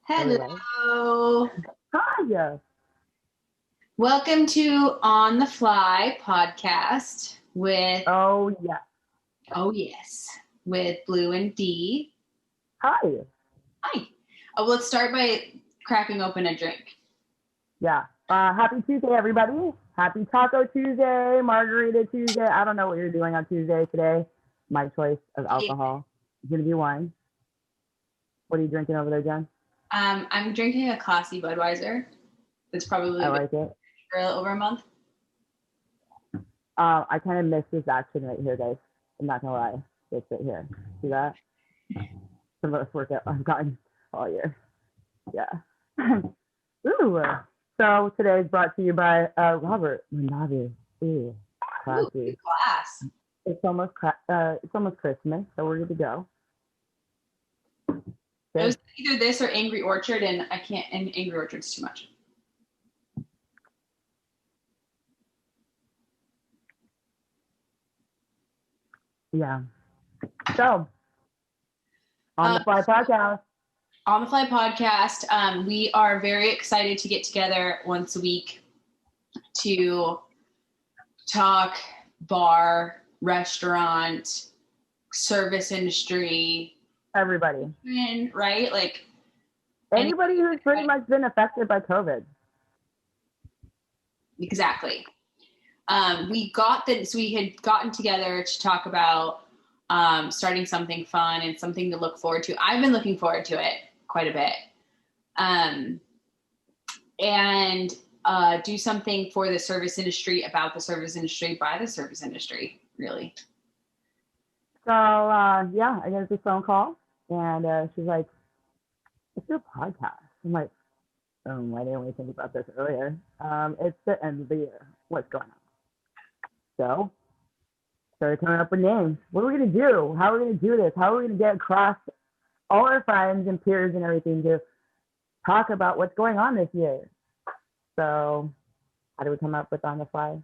Hello. Hi. Welcome to On the Fly podcast with, Oh, yeah. oh yes, with Blue and D. Hi. Hi. Let's start by cracking open a drink. Yeah. Happy Tuesday, everybody. Happy Taco Tuesday, Margarita Tuesday. I don't know what you're doing on Tuesday today. My choice of alcohol is going to be wine. What are you drinking over there, Jen? I'm drinking a classy Budweiser. That's probably I been like it. for over a month. I kind of miss this action right here, guys. I'm not going to lie. It's right here. See that? Some of us work out. I've gotten all year. Yeah. Ooh. So today is brought to you by Robert Manavi. Ooh, classy. Ooh, good class. It's almost Christmas, so we're good to go. It was either this or Angry Orchard, and Angry Orchard's too much. Yeah. So, On the Fly podcast. On the Fly podcast, we are very excited to get together once a week to talk bar, restaurant, service industry. Everybody. Right? Like anybody who's pretty much been affected by COVID. Exactly. We had gotten together to talk about starting something fun and something to look forward to. I've been looking forward to it quite a bit. And do something for the service industry, about the service industry, by the service industry, really. So, I got this phone call, and she's like, "It's your podcast." I'm like, why didn't we think about this earlier? It's the end of the year. What's going on? So, started coming up with names. What are we going to do? How are we going to do this? How are we going to get across all our friends and peers and everything to talk about what's going on this year? So, how do we come up with On the Fly?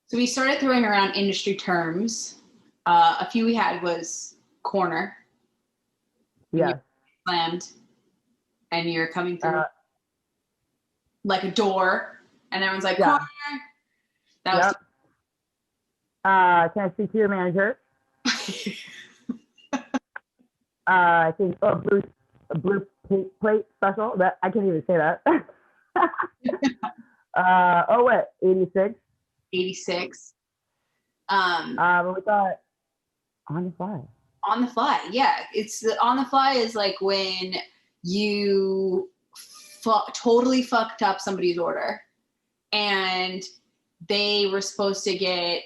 So we started throwing around industry terms. A few we had was corner. Yeah. Slammed, and you're coming through like a door, and everyone's like, corner. That was. Can I speak to your manager? I think blue plate special. That I can't even say that. 86. 86. But we thought On the Fly. On the Fly, yeah. On the Fly is like when you totally fucked up somebody's order, and they were supposed to get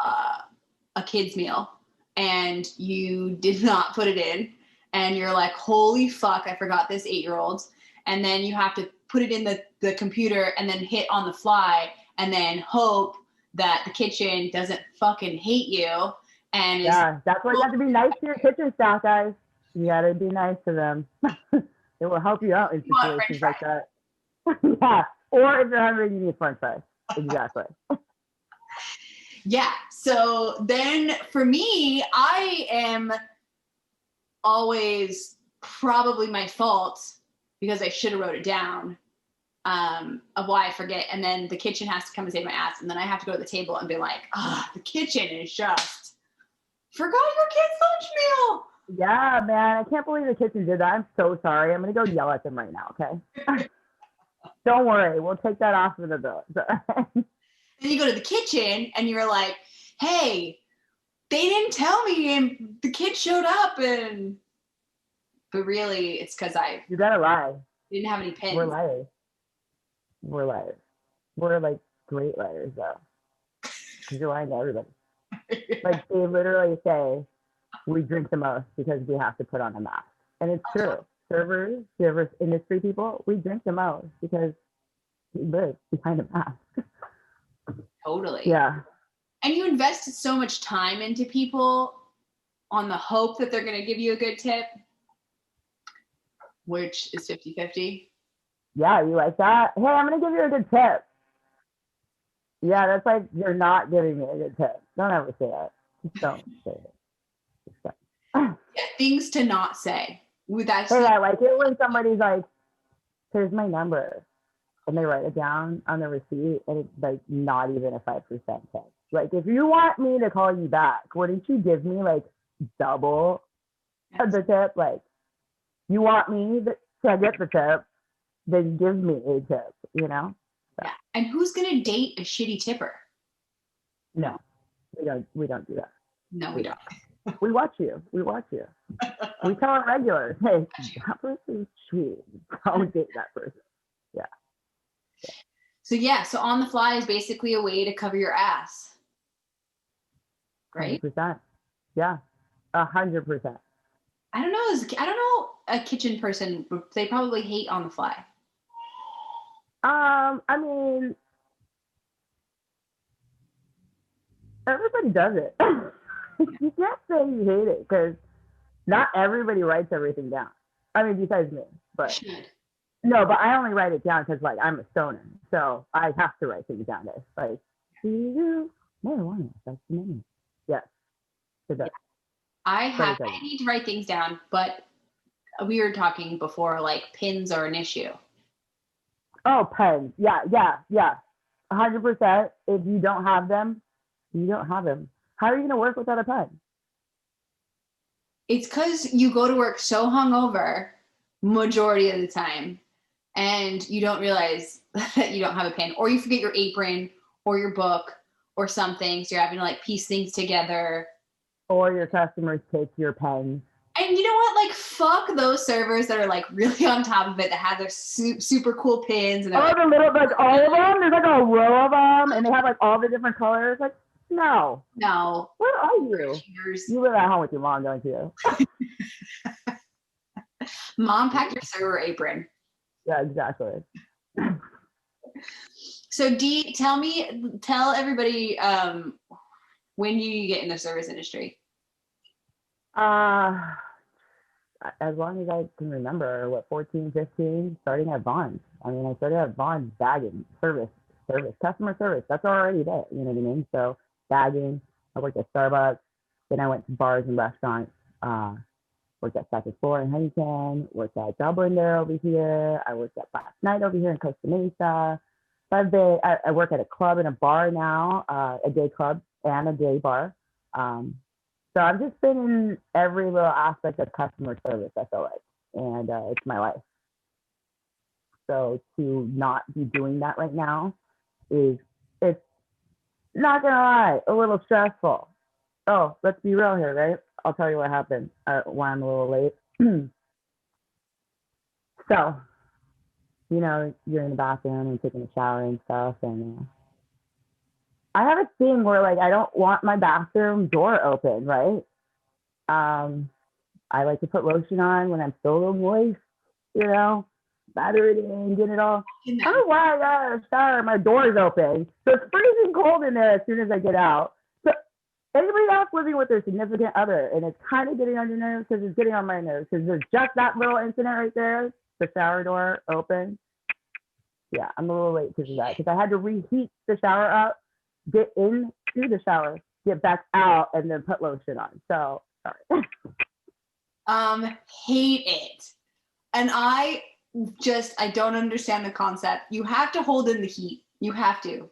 a kid's meal, and you did not put it in, and you're like, holy fuck, I forgot this 8-year-old. And then you have to put it in the computer and then hit On the Fly and then hope that the kitchen doesn't fucking hate you. And that's why you have to be nice to your kitchen staff, guys. You gotta be nice to them. It will help you out in situations like that. Yeah. Or if you're hungry, you need French fries. Exactly. Yeah. So then for me, I am always probably my fault because I should have wrote it down of why I forget. And then the kitchen has to come and save my ass. And then I have to go to the table and be like, the kitchen is just forgot your kid's lunch meal. Yeah, man. I can't believe the kitchen did that. I'm so sorry. I'm going to go yell at them right now, okay? Don't worry. We'll take that off of the bill. Then you go to the kitchen and you're like, hey, they didn't tell me and the kid showed up. But really, it's because You gotta lie. Didn't have any pins. We're liars. We're like great liars, though. Because you're lying to everybody. Like, they literally say, we drink the most because we have to put on a mask. And it's true. Servers, industry people, we drink the most because we live behind a mask. Totally. Yeah. And you invested so much time into people on the hope that they're going to give you a good tip, which is 50-50. Yeah, you like that? Hey, I'm going to give you a good tip. Yeah, that's like you're not giving me a good tip. Don't ever say that. Just don't say it. Yeah, things to not say. That's Hey, I like it when somebody's like, here's my number. And they write it down on the receipt, and it's like not even a 5% tip. Like, if you want me to call you back, wouldn't you give me like double the tip? Like, you want me to get the tip, then give me a tip, you know? So, yeah. And who's gonna date a shitty tipper? no, we don't do that. No, we don't. We watch you. We watch you. We tell our regulars, hey, that person's cheap. Don't date that person. Yeah. So yeah, so on the fly is basically a way to cover your ass. Right? 100%. Yeah. 100%. I don't know a kitchen person. They probably hate on the fly. I mean, everybody does it. You can't say you hate it because not everybody writes everything down. I mean, besides me, but no, but I only write it down because like I'm a stoner, so I have to write things down. There, like, do you marijuana? That's the name. Yes, it does. I need to write things down, but we were talking before, like pins are an issue. Oh, pens. Yeah. 100%. If you don't have them, you don't have them. How are you going to work without a pen? It's because you go to work so hungover majority of the time, and you don't realize that you don't have a pen, or you forget your apron or your book or something. So you're having to like piece things together. Or your customers take your pens. And you know what? Like, fuck those servers that are like really on top of it, that have their super cool pins. And all like, the little, like all of them. There's like a row of them, and they have like all the different colors. Like, no. Where are you? You live at home with your mom, don't you? Mom, pack your server apron. Yeah, exactly. So, Dee, tell everybody when you get in the service industry. As long as I can remember, 14, 15, starting at Vons. I mean, I started at Vons bagging, service, customer service. That's already there, you know what I mean? So bagging, I worked at Starbucks, then I went to bars and restaurants, worked at Second Floor in Huntington, worked at Dublin there over here, I worked at Last Night over here in Costa Mesa. I work at a club and a bar now, a day club and a day bar. So I've just been in every little aspect of customer service, I feel like, and it's my life. So to not be doing that right now it's not gonna lie, a little stressful. Oh, let's be real here, right? I'll tell you what happened why I'm a little late. So, you know, you're in the bathroom and taking a shower and stuff, and I have a thing where like I don't want my bathroom door open, right? I like to put lotion on when I'm still a little moist, you know, batter it in, get it all. I don't know why I got a shower, my door's open. So it's freezing cold in there as soon as I get out. So anybody else living with their significant other, and it's kind of getting on your nerves because it's getting on my nerves because there's just that little incident right there, the shower door open. Yeah, I'm a little late because of that because I had to reheat the shower up, get into the shower, get back out, and then put lotion on. So sorry. Hate it. And I don't understand the concept. You have to hold in the heat. You have to.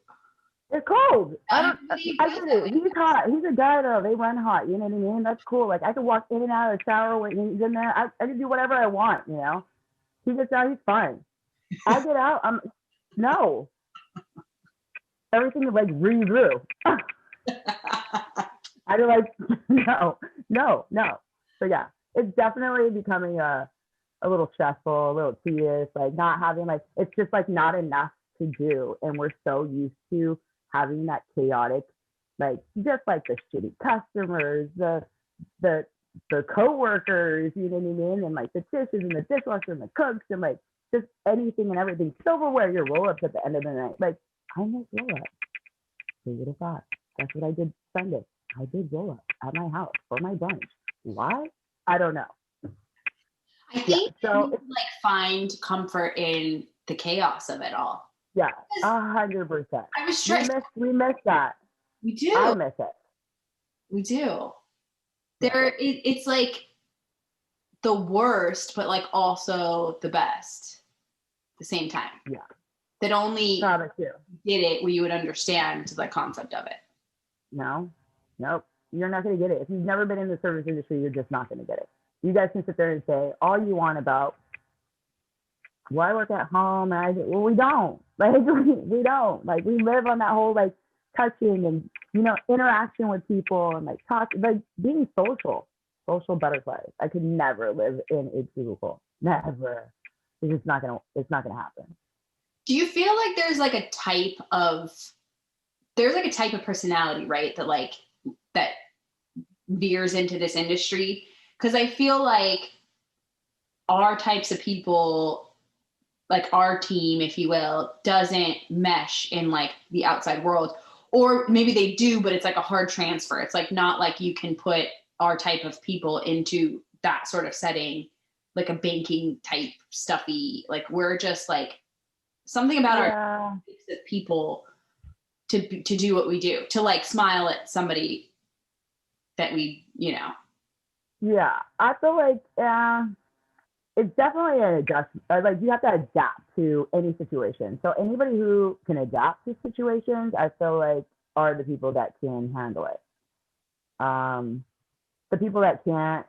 It's cold. I get it. He's hot. He's a guy though. They run hot. You know what I mean? That's cool. Like I can walk in and out of the shower when he's in there. I can do whatever I want. You know. He gets out. He's fine. I get out. No. Everything is like re-through. I do like no. So yeah, it's definitely becoming a little stressful, a little tedious. Like not having like it's just like not enough to do, and we're so used to having that chaotic, like just like the shitty customers, the co-workers, you know what I mean, and like the dishes and the dishwasher and the cooks and like just anything and everything. Silverware, your roll-ups at the end of the night. Like I make roll-ups. Who would have thought? That's what I did Sunday. I did roll-ups at my house for my brunch. Why? I don't know. I think so. Like find comfort in the chaos of it all. Yeah, 100%. I was stressed. We miss that. We do. I miss it. We do. It's like the worst, but like also the best at the same time. Yeah. That only Too. did it where you would understand the concept of it. No, nope. You're not going to get it. If you've never been in the service industry, you're just not going to get it. You guys can sit there and say all you want about, well, I work at home and well, we don't. Like, we don't. Like, we live on that whole, like, touching and, you know, interaction with people and, like, like, being social butterflies. I could never live in a cubicle. Never. It's just not going to happen. Do you feel like there's like a type of personality, right? That veers into this industry? Because I feel like our types of people, like our team, if you will, doesn't mesh in like the outside world. Or maybe they do, but it's like a hard transfer. It's like not like you can put our type of people into that sort of setting, like a banking type stuffy. Like we're just like something about our people to do what we do, to like smile at somebody that we, you know. Yeah, I feel like it's definitely an adjustment. Like you have to adapt to any situation. So anybody who can adapt to situations, I feel like are the people that can handle it. The people that can't,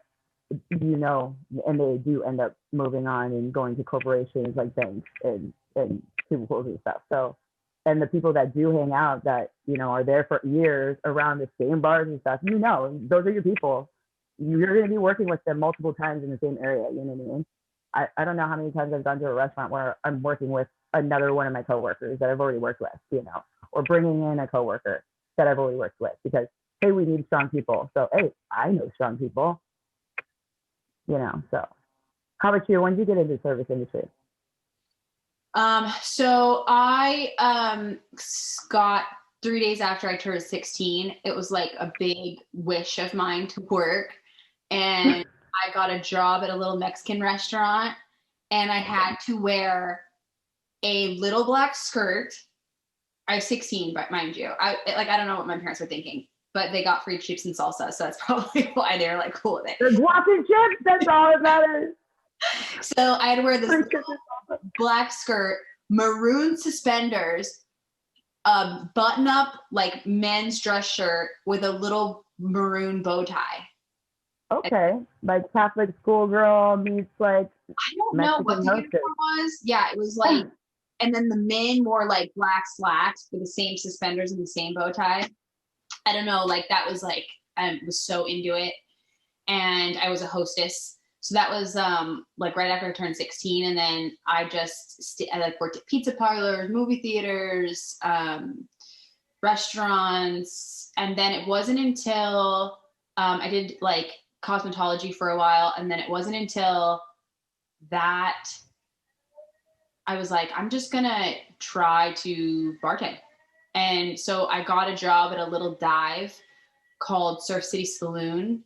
you know, and they do end up moving on and going to corporations like banks and cubicles and stuff. So, and the people that do hang out that, you know, are there for years around the same bars and stuff, you know, those are your people. You're going to be working with them multiple times in the same area. You know what I mean? I don't know how many times I've gone to a restaurant where I'm working with another one of my coworkers that I've already worked with, you know, or bringing in a coworker that I've already worked with because, hey, we need strong people. So, hey, I know strong people, you know. So how about you? When did you get into the service industry? So I got 3 days after I turned 16. It was like a big wish of mine to work. And I got a job at a little Mexican restaurant and I had to wear a little black skirt. I was 16, but mind you, I don't know what my parents were thinking, but they got free chips and salsa. So that's probably why they're like cool with it. The guac and chips, that's all that matters. So I had to wear this black skirt, maroon suspenders, button up like men's dress shirt with a little maroon bow tie. Okay, like Catholic schoolgirl meets like I don't know what the uniform was. Yeah, it was like, and then the men wore like black slacks with the same suspenders and the same bow tie. I don't know, like that was like, I was so into it. And I was a hostess. So that was like right after I turned 16. And then I just I like worked at pizza parlors, movie theaters, restaurants. And then it wasn't until I did like cosmetology for a while. And then it wasn't until that I was like, I'm just gonna try to bartend. And so I got a job at a little dive called Surf City Saloon.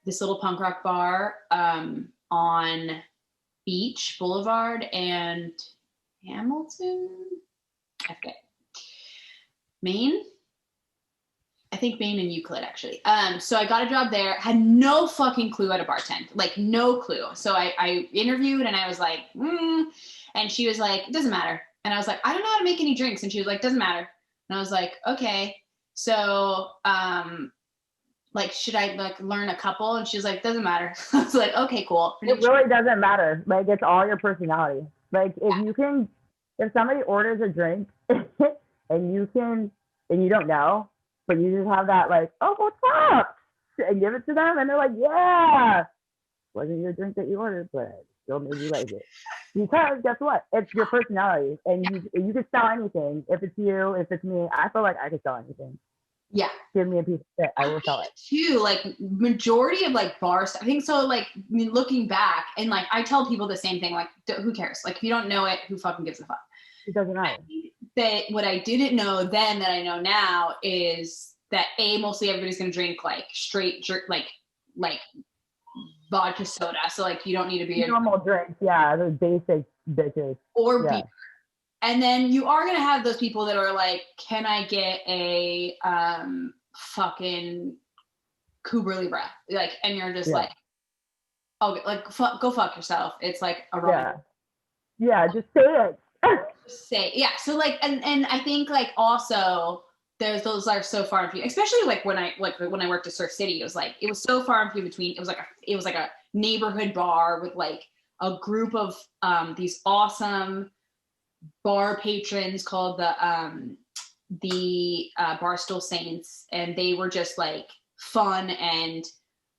This little punk rock bar on Beach Boulevard and Hamilton, I forget, Maine. I think Maine and Euclid actually. So I got a job there, had no fucking clue how to bartend, like no clue. So I interviewed and I was like, and she was like, it doesn't matter. And I was like, I don't know how to make any drinks. And she was like, doesn't matter. And I was like, okay. So, like, should I like learn a couple? And she was like, doesn't matter. I was like, okay, cool. It really doesn't matter. Like, it's all your personality. Like, if somebody orders a drink and you don't know, but you just have that like, oh, what's up? And give it to them and they're like, yeah. Wasn't your drink that you ordered, but still made you like it. Because guess what? It's your personality. And you can sell anything. If it's you, if it's me, I feel like I can sell anything. Yeah. Give me a piece of shit. I will sell it. Too, like majority of like bar stuff. I think so. Like looking back and like I tell people the same thing. Like who cares? Like if you don't know it, who fucking gives a fuck? It doesn't matter. That what I didn't know then that I know now is that mostly everybody's gonna drink like straight like vodka soda. So like you don't need to be normal drinks. Yeah, those basic bitches. Or beer. And then you are going to have those people that are like, can I get a fucking Cuba Libre? Like, and you're just like, Oh, like go fuck yourself. It's like a Yeah. romantic. Yeah, just say it. Say yeah. So like, and I think like also there's those are so far and few, especially like when I worked at Surf City, it was so far and few between. It was like a neighborhood bar with like a group of these awesome bar patrons called the Barstool Saints, and they were just like fun and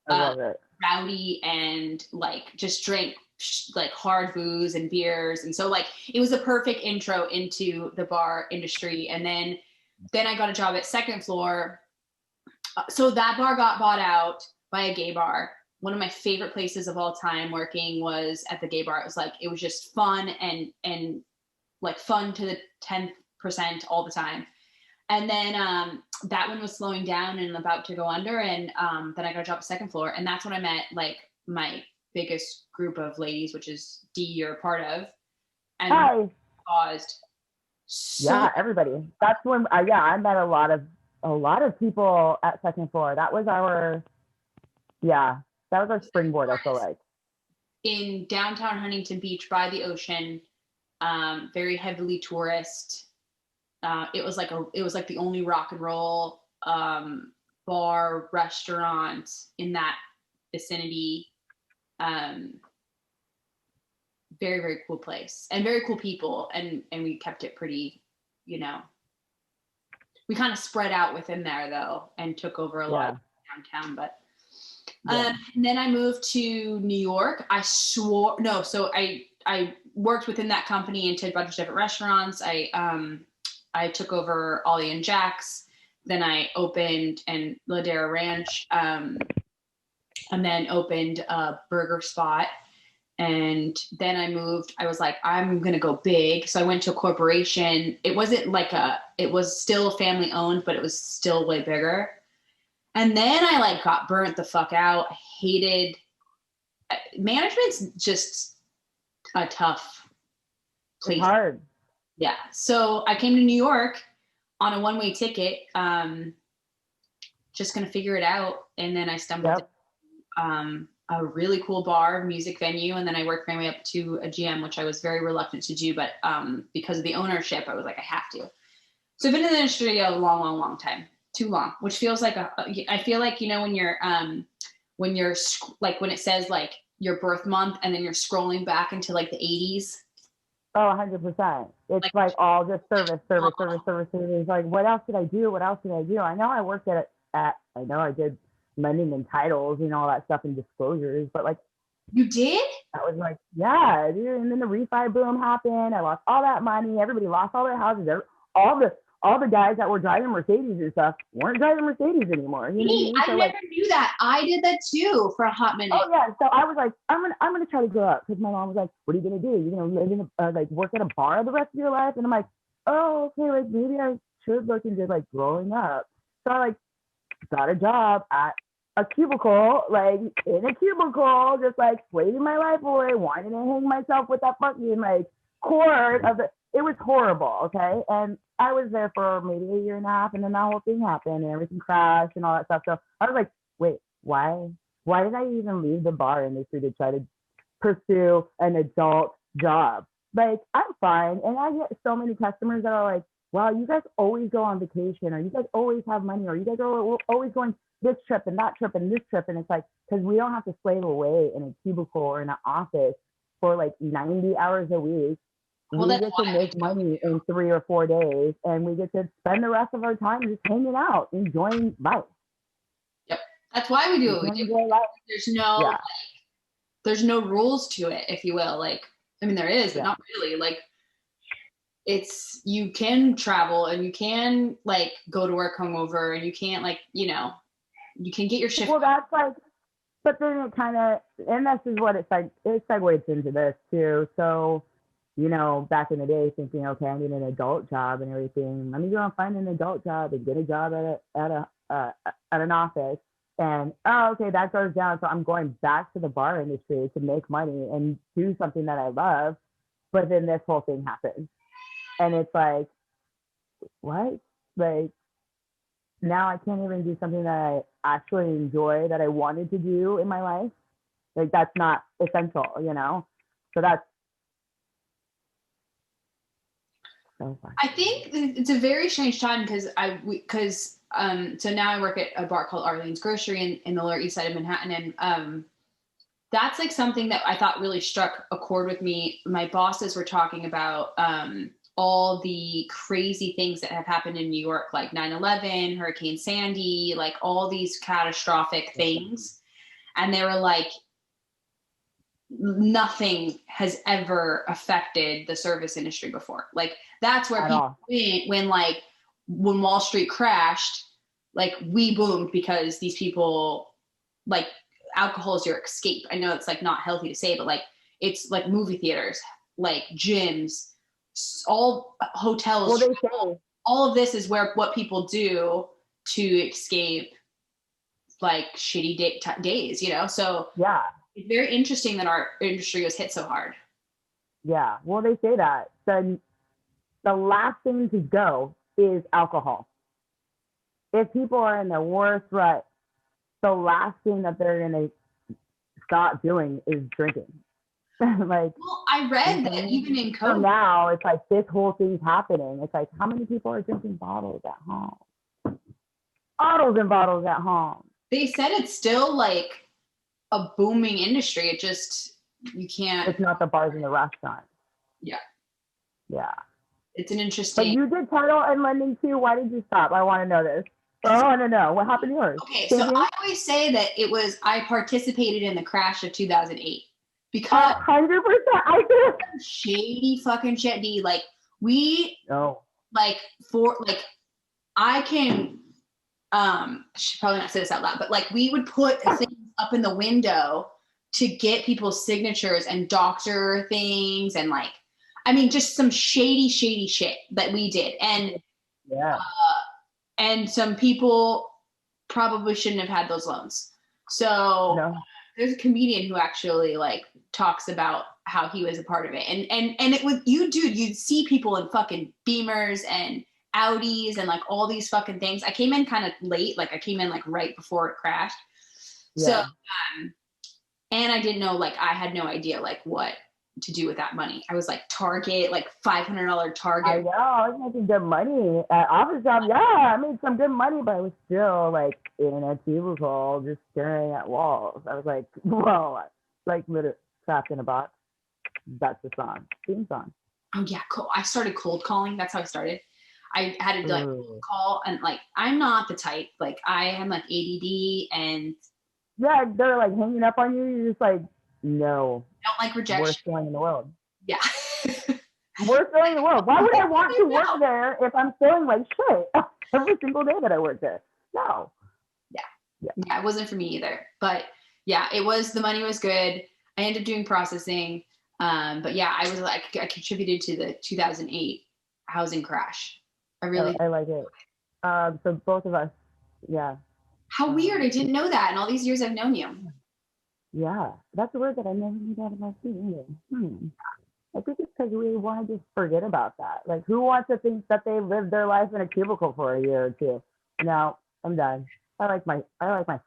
I love it. rowdy and like just drank like hard booze and beers, and so like it was a perfect intro into the bar industry. And then I got a job at Second Floor. So that bar got bought out by a gay bar. One of my favorite places of all time working was at the gay bar. It was just fun and like fun to the 10% all the time. And then that one was slowing down and about to go under. And then I got a job at Second Floor. And that's when I met like my biggest group of ladies, which is D, you're a part of. And Hi. caused so Yeah, everybody. That's when I met a lot of people at Second Floor. That was our springboard, I feel like. in downtown Huntington Beach by the ocean, very heavily tourist. It was like the only rock and roll bar restaurant in that vicinity. Very very cool place and very cool people, and we kept it pretty, you know. We kind of spread out within there though, and took over a lot of downtown, but. And then I moved to New York. So I worked within that company and did a bunch of different restaurants. I took over Ollie and Jack's. Then I opened and Ladera Ranch, and then opened a burger spot. And then I moved. I was like, I'm gonna go big. So I went to a corporation. It was still family owned, but it was still way bigger. And then I like got burnt the fuck out. I hated management's just a tough place. It's hard. Yeah. So I came to New York on a one-way ticket, just gonna figure it out. And then I stumbled a really cool bar, music venue, and then I worked my way up to a GM, which I was very reluctant to do, but because of the ownership, I was like, I have to. So I've been in the industry a long, long, long time. Too long, which feels like I feel like, you know, when you're like when it says like your birth month and then you're scrolling back into like the 80s. Oh, 100%. It's like all just service. Like, what else did I do? I know I worked I know I did lending and titles and all that stuff and disclosures, but like. You did? That was like, yeah, dude. And then the refi boom happened. I lost all that money. Everybody lost all their houses. All the guys that were driving Mercedes and stuff weren't driving Mercedes anymore. You know what I mean? I never knew that. I did that too for a hot minute. Oh yeah. So I was like, I'm gonna try to grow up, because my mom was like, what are you gonna do? You're gonna live in like work at a bar the rest of your life? And I'm like, oh, okay, like maybe I should look into like growing up. So I like got a job at a cubicle, like in a cubicle, just like slaving my life away, wanting to hang myself with that fucking like cord of it was horrible, okay? And I was there for maybe a year and a half, and then that whole thing happened and everything crashed and all that stuff. So I was like, wait, why did I even leave the bar industry to try to pursue an adult job? Like, I'm fine. And I get so many customers that are like, wow, you guys always go on vacation, or you guys always have money, or you guys are always going this trip and that trip and this trip. And it's like, because we don't have to slave away in a cubicle or in an office for like 90 hours a week. We get to make money in 3 or 4 days, and we get to spend the rest of our time just hanging out, enjoying life. Yep. That's why we do what we do. There's no rules to it, if you will. Like, I mean, there is, but not really. Like, you can travel and you can like go to work hungover, and you can't like, you know, you can get your shift. Well, that's like, but then it kind of, and this is what it's like, it segues into this too. So, you know, back in the day thinking, okay, I need an adult job and everything. Let me go and find an adult job and get a job at an office. And, oh, okay, that goes down. So I'm going back to the bar industry to make money and do something that I love. But then this whole thing happens. And it's like, what? Like, now I can't even do something that I actually enjoy, that I wanted to do in my life. Like that's not essential, So that's so funny. I think it's a very strange time because so now I work at a bar called Arlene's Grocery in the Lower East Side of Manhattan, and that's like something that I thought really struck a chord with me. My bosses were talking about all the crazy things that have happened in New York, like 9/11, Hurricane Sandy, like all these catastrophic things. And they were like, nothing has ever affected the service industry before. Like that's where people went when Wall Street crashed, like we boomed because these people, like, alcohol is your escape. I know it's like not healthy to say, but like it's like movie theaters, like gyms, all hotels. Well, they say all of this is what people do to escape like shitty days, So yeah, it's very interesting that our industry was hit so hard. Yeah. Well, they say that the last thing to go is alcohol. If people are in the worst rut, the last thing that they're going to stop doing is drinking. Like, well, I read that even in COVID. So now it's like this whole thing's happening. It's like, how many people are drinking bottles at home? Bottles and bottles at home. They said it's still like a booming industry. It just, you can't. It's not the bars and the restaurants. Yeah. Yeah. It's an interesting. But you did title and lending too. Why did you stop? I want to know this. I want to know what happened to yours. Okay, so I always say that I participated in the crash of 2008 because 100%. I did. Shady fucking shit, D. Like I can should probably not say this out loud, but like we would put things up in the window to get people's signatures and doctor things and like, I mean, just some shady shit that we did. And and some people probably shouldn't have had those loans. So there's a comedian who actually like talks about how he was a part of it. And it was you'd see people in fucking Beamers and Audis and like all these fucking things. I came in kind of late, like I came in like right before it crashed. Yeah. So and I didn't know, like I had no idea like what to do with that money. I was like Target, like $500 Target. I know, I was making good money at office job. Yeah, I made some good money, but I was still like in a cubicle just staring at walls. I was like, whoa, like literally trapped in a box. That's the song, theme song. Oh yeah, cool. I started cold calling. That's how I started. I had to like call and like I'm not the type. Like I am like ADD and yeah, they're like hanging up on you. You're just like, no. I don't like rejection. Worst feeling in the world. Yeah. Worst feeling in the world. Why would I want to work there if I'm feeling like shit every single day that I work there? No. Yeah, it wasn't for me either. But yeah, the money was good. I ended up doing processing. But yeah, I contributed to the 2008 housing crash. I like it. So both of us, yeah. How weird. I didn't know that in all these years I've known you. Yeah, that's a word that I never knew that about you either. I think it's because we want to just forget about that. Like, who wants to think that they lived their life in a cubicle for a year or two? No, I'm done. I like my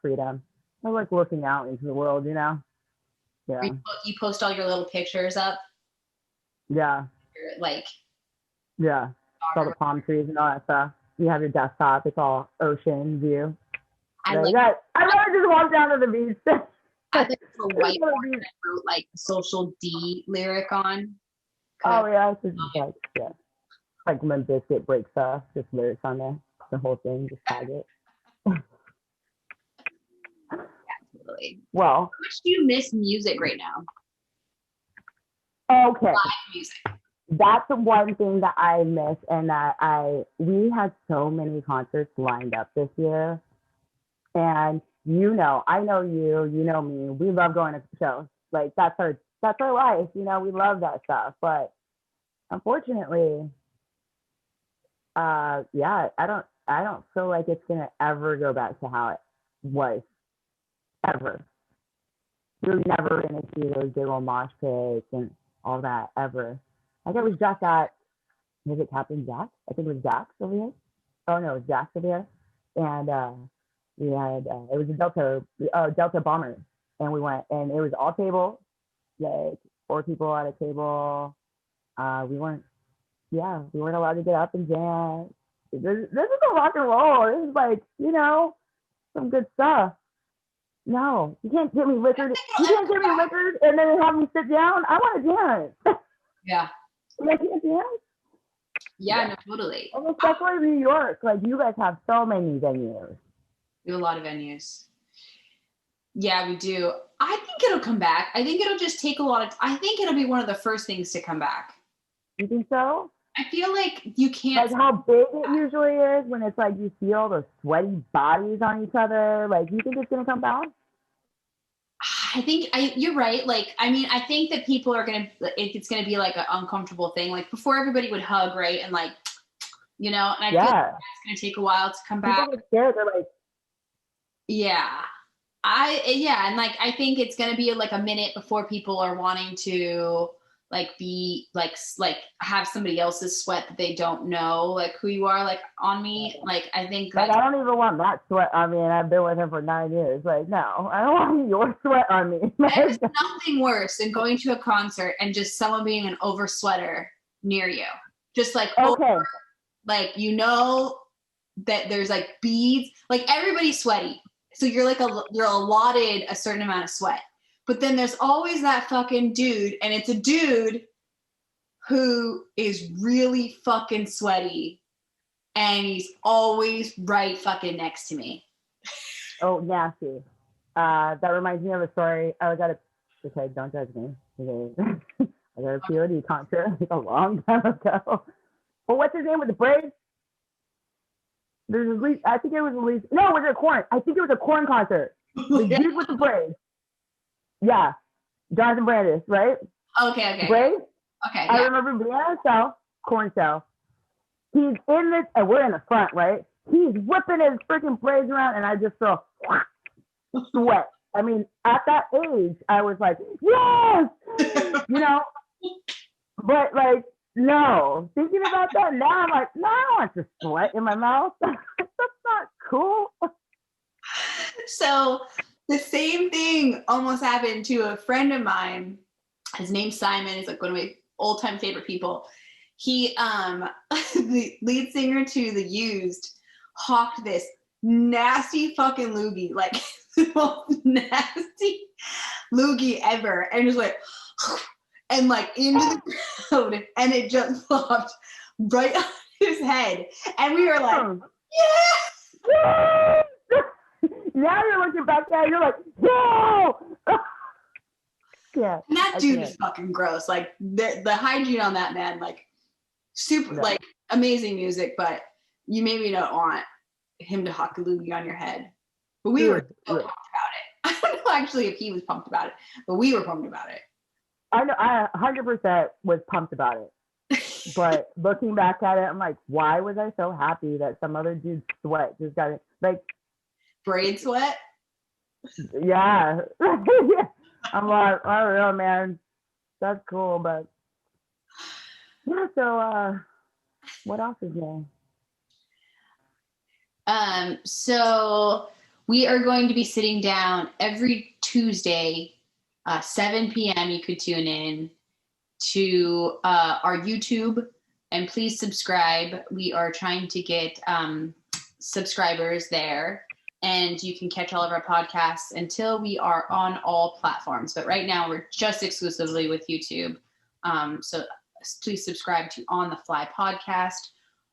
freedom. I like looking out into the world, Yeah. You post all your little pictures up. Yeah. Yeah. All the palm trees and all that stuff. You have your desktop. It's all ocean view. I love to just walk down to the beach. I like the whiteboard that I wrote like Social D lyric on. Oh yeah, it's just like when Biscuit breaks off, just lyrics on there. The whole thing, just tag it. Yeah, totally. Well, how much do you miss music right now? Okay. Live music. That's the one thing that I miss, and that we had so many concerts lined up this year. And I know you know me. We love going to shows. Like that's our life. We love that stuff. But unfortunately, I don't feel like it's gonna ever go back to how it was. Ever. You're never gonna see those big old mosh pits and all that ever. Like it was just at, was it Captain Jack? I think it was Jack's over here. Oh no, it was Jack's over here. And we had it was a Delta bomber. and we went, and it was all table, like 4 people at a table. We weren't allowed to get up and dance. This is a rock and roll. This is like, some good stuff. No, you can't get me liquored. You can't get me liquored and then have me sit down. I want to dance. Yeah. You can't dance? Yeah, no, totally. And especially New York. Like, you guys have so many venues. We have a lot of venues. Yeah, we do. I think it'll come back. I think it'll just take I think it'll be one of the first things to come back. You think so? I feel like you can't. Like how big it usually is when it's like you feel the sweaty bodies on each other. Like, you think it's going to come back? I think you're right. Like, I mean, I think that people are going to, it's going to be like an uncomfortable thing. Like before everybody would hug, right? And like, and I feel like it's going to take a while to come back. People get scared. They're like, yeah. And like, I think it's going to be like a minute before people are wanting to like be like have somebody else's sweat that they don't know like who you are like on me. Like I think like I don't even want that sweat on me, and I've been with him for 9 years. Like, no, I don't want your sweat on me. There's nothing worse than going to a concert and just someone being an over sweater near you. Just like over, like that there's like beads. Like everybody's sweaty. So you're allotted a certain amount of sweat. But then there's always that fucking dude, and it's a dude who is really fucking sweaty, and he's always right fucking next to me. Oh, nasty. That reminds me of a story. Okay, don't judge me. Okay. I got a POD concert like a long time ago. But what's his name with the braids? I think it was at least. No, was it a corn? I think it was a corn concert. The dude with the braids. Yeah, Jonathan Brandis, right? Okay. Braids? Okay. I remember being at a show, corn show. He's in this, and we're in the front, right? He's whipping his freaking braids around, and I just feel sweat. I mean, at that age, I was like, yes! But like, no. Thinking about that now, I'm like, no, I don't want to sweat in my mouth. That's not cool. So the same thing almost happened to a friend of mine. His name's Simon. He's like one of my old-time favorite people. He, the lead singer to The Used, hawked this nasty fucking loogie, like the most nasty loogie ever, and just like, and like into the crowd, and it just flopped right on his head, and we were like, yeah. Now you're looking back at it, you're like, no! Yeah. And that dude is fucking gross. Like the hygiene on that man, like super, like amazing music, but you maybe don't want him to hawk a loogie on your head. But we were so pumped about it. I don't know actually if he was pumped about it, but we were pumped about it. I know, I 100% was pumped about it. But looking back at it, I'm like, why was I so happy that some other dude's sweat just got it? Like, braid sweat? Yeah. I'm like, I don't know, man. That's cool, but yeah, so what else is there? So we are going to be sitting down every Tuesday, 7 p.m. You could tune in to our YouTube, and please subscribe. We are trying to get subscribers there, and you can catch all of our podcasts until we are on all platforms. But right now we're just exclusively with YouTube. So please subscribe to On the Fly podcast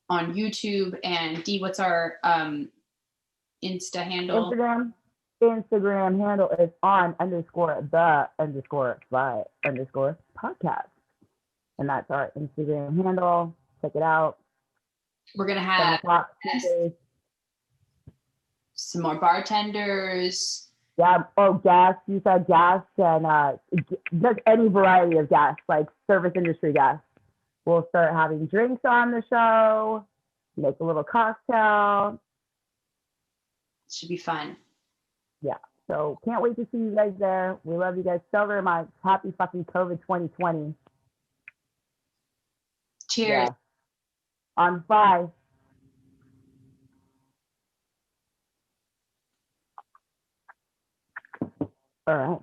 on YouTube. And Dee, what's our Insta handle? Instagram handle is on_the_fly_podcast. And that's our Instagram handle. Check it out. We're going to have some more bartenders. Yeah. Oh, gas. You said gas, and just any variety of gas, like service industry gas. We'll start having drinks on the show, make a little cocktail. Should be fun. Yeah. So can't wait to see you guys there. We love you guys so very much. Happy fucking COVID 2020. Cheers. Yeah. On 5. All right.